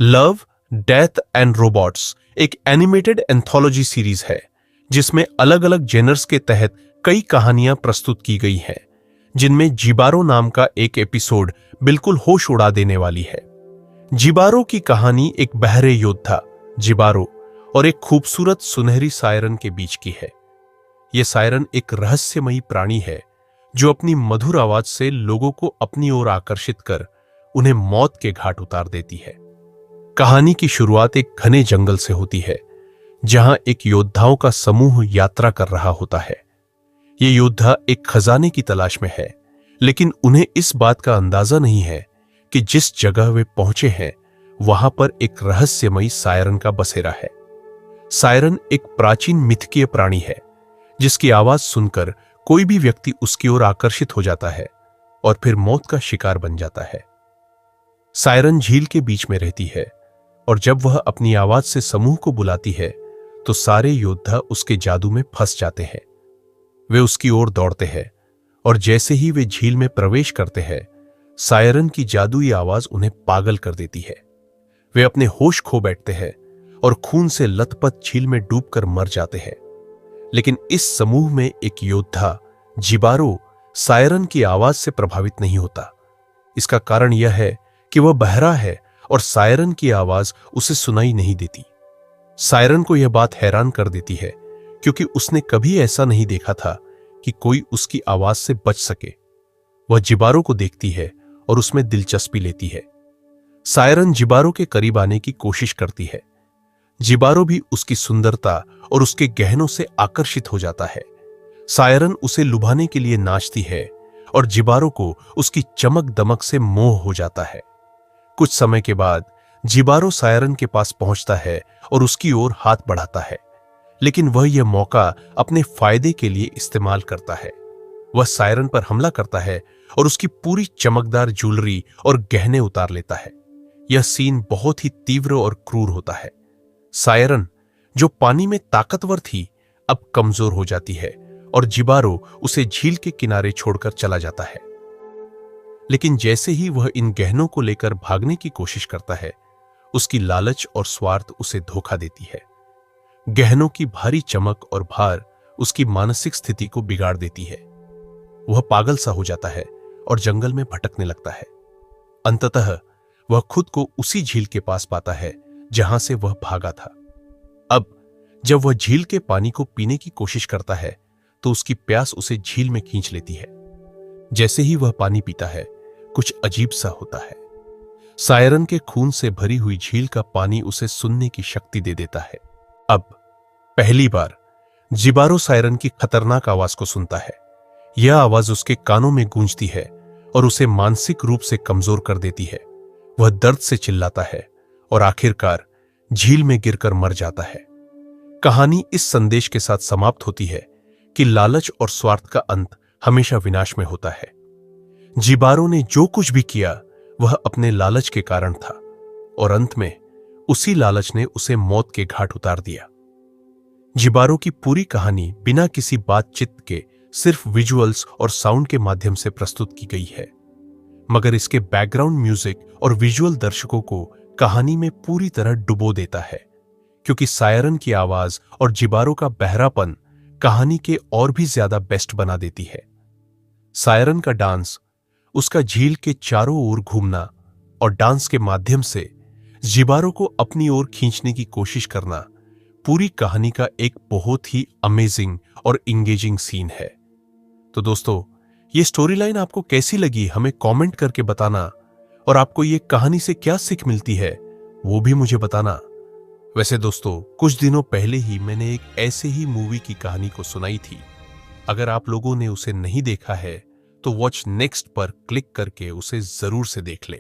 Love, death and robots एक animated anthology series है जिसमें अलग अलग जेनर्स के तहत कई कहानियां प्रस्तुत की गई हैं, जिनमें जिबारो नाम का एक एपिसोड बिल्कुल होश उड़ा देने वाली है। जिबारो की कहानी एक बहरे योद्धा जिबारो और एक खूबसूरत सुनहरी सायरन के बीच की है। यह सायरन एक रहस्यमयी प्राणी है जो अपनी मधुर आवाज से लोगों को अपनी ओर आकर्षित कर उन्हें मौत के घाट उतार देती है। कहानी की शुरुआत एक घने जंगल से होती है जहां एक योद्धाओं का समूह यात्रा कर रहा होता है। ये योद्धा एक खजाने की तलाश में है, लेकिन उन्हें इस बात का अंदाजा नहीं है कि जिस जगह वे पहुंचे हैं वहां पर एक रहस्यमयी सायरन का बसेरा है। सायरन एक प्राचीन मिथकीय प्राणी है जिसकी आवाज सुनकर कोई भी व्यक्ति उसकी ओर आकर्षित हो जाता है और फिर मौत का शिकार बन जाता है। सायरन झील के बीच में रहती है और जब वह अपनी आवाज से समूह को बुलाती है तो सारे योद्धा उसके जादू में फंस जाते हैं। वे उसकी ओर दौड़ते हैं और जैसे ही वे झील में प्रवेश करते हैं, सायरन की जादुई आवाज उन्हें पागल कर देती है। वे अपने होश खो बैठते हैं और खून से लथपथ झील में डूबकर मर जाते हैं। लेकिन इस समूह में एक योद्धा जिबारो सायरन की आवाज से प्रभावित नहीं होता। इसका कारण यह है कि वह बहरा है और सायरन की आवाज उसे सुनाई नहीं देती। सायरन को यह बात हैरान कर देती है क्योंकि उसने कभी ऐसा नहीं देखा था कि कोई उसकी आवाज से बच सके। वह जिबारो को देखती है और उसमें दिलचस्पी लेती है। सायरन जिबारो के करीब आने की कोशिश करती है। जिबारो भी उसकी सुंदरता और उसके गहनों से आकर्षित हो जाता है। सायरन उसे लुभाने के लिए नाचती है और जिबारो को उसकी चमक दमक से मोह हो जाता है। कुछ समय के बाद जिबारो सायरन के पास पहुंचता है और उसकी ओर हाथ बढ़ाता है, लेकिन वह यह मौका अपने फायदे के लिए इस्तेमाल करता है। वह सायरन पर हमला करता है और उसकी पूरी चमकदार ज्वेलरी और गहने उतार लेता है। यह सीन बहुत ही तीव्र और क्रूर होता है। सायरन, जो पानी में ताकतवर थी, अब कमजोर हो जाती है और जिबारो उसे झील के किनारे छोड़कर चला जाता है। लेकिन जैसे ही वह इन गहनों को लेकर भागने की कोशिश करता है, उसकी लालच और स्वार्थ उसे धोखा देती है। गहनों की भारी चमक और भार उसकी मानसिक स्थिति को बिगाड़ देती है। वह पागल सा हो जाता है और जंगल में भटकने लगता है। अंततः वह खुद को उसी झील के पास पाता है जहां से वह भागा था। अब जब वह झील के पानी को पीने की कोशिश करता है तो उसकी प्यास उसे झील में खींच लेती है। जैसे ही वह पानी पीता है, कुछ अजीब सा होता है। सायरन के खून से भरी हुई झील का पानी उसे सुनने की शक्ति दे देता है। अब पहली बार जिबारो सायरन की खतरनाक आवाज को सुनता है। यह आवाज उसके कानों में गूंजती है और उसे मानसिक रूप से कमजोर कर देती है। वह दर्द से चिल्लाता है और आखिरकार झील में गिरकर मर जाता है। कहानी इस संदेश के साथ समाप्त होती है कि लालच और स्वार्थ का अंत हमेशा विनाश में होता है। जिबारो ने जो कुछ भी किया वह अपने लालच के कारण था और अंत में उसी लालच ने उसे मौत के घाट उतार दिया। जिबारो की पूरी कहानी बिना किसी बातचीत के सिर्फ विजुअल्स और साउंड के माध्यम से प्रस्तुत की गई है, मगर इसके बैकग्राउंड म्यूजिक और विजुअल दर्शकों को कहानी में पूरी तरह डुबो देता है, क्योंकि सायरन की आवाज और जिबारो का बहरापन कहानी के और भी ज्यादा बेस्ट बना देती है। सायरन का डांस, उसका झील के चारों ओर घूमना और डांस के माध्यम से जिबारो को अपनी ओर खींचने की कोशिश करना पूरी कहानी का एक बहुत ही अमेजिंग और इंगेजिंग सीन है। तो दोस्तों, ये स्टोरी लाइन आपको कैसी लगी हमें कमेंट करके बताना, और आपको ये कहानी से क्या सीख मिलती है वो भी मुझे बताना। वैसे दोस्तों, कुछ दिनों पहले ही मैंने एक ऐसे ही मूवी की कहानी को सुनाई थी। अगर आप लोगों ने उसे नहीं देखा है तो वॉच नेक्स्ट पर क्लिक करके उसे जरूर से देख ले।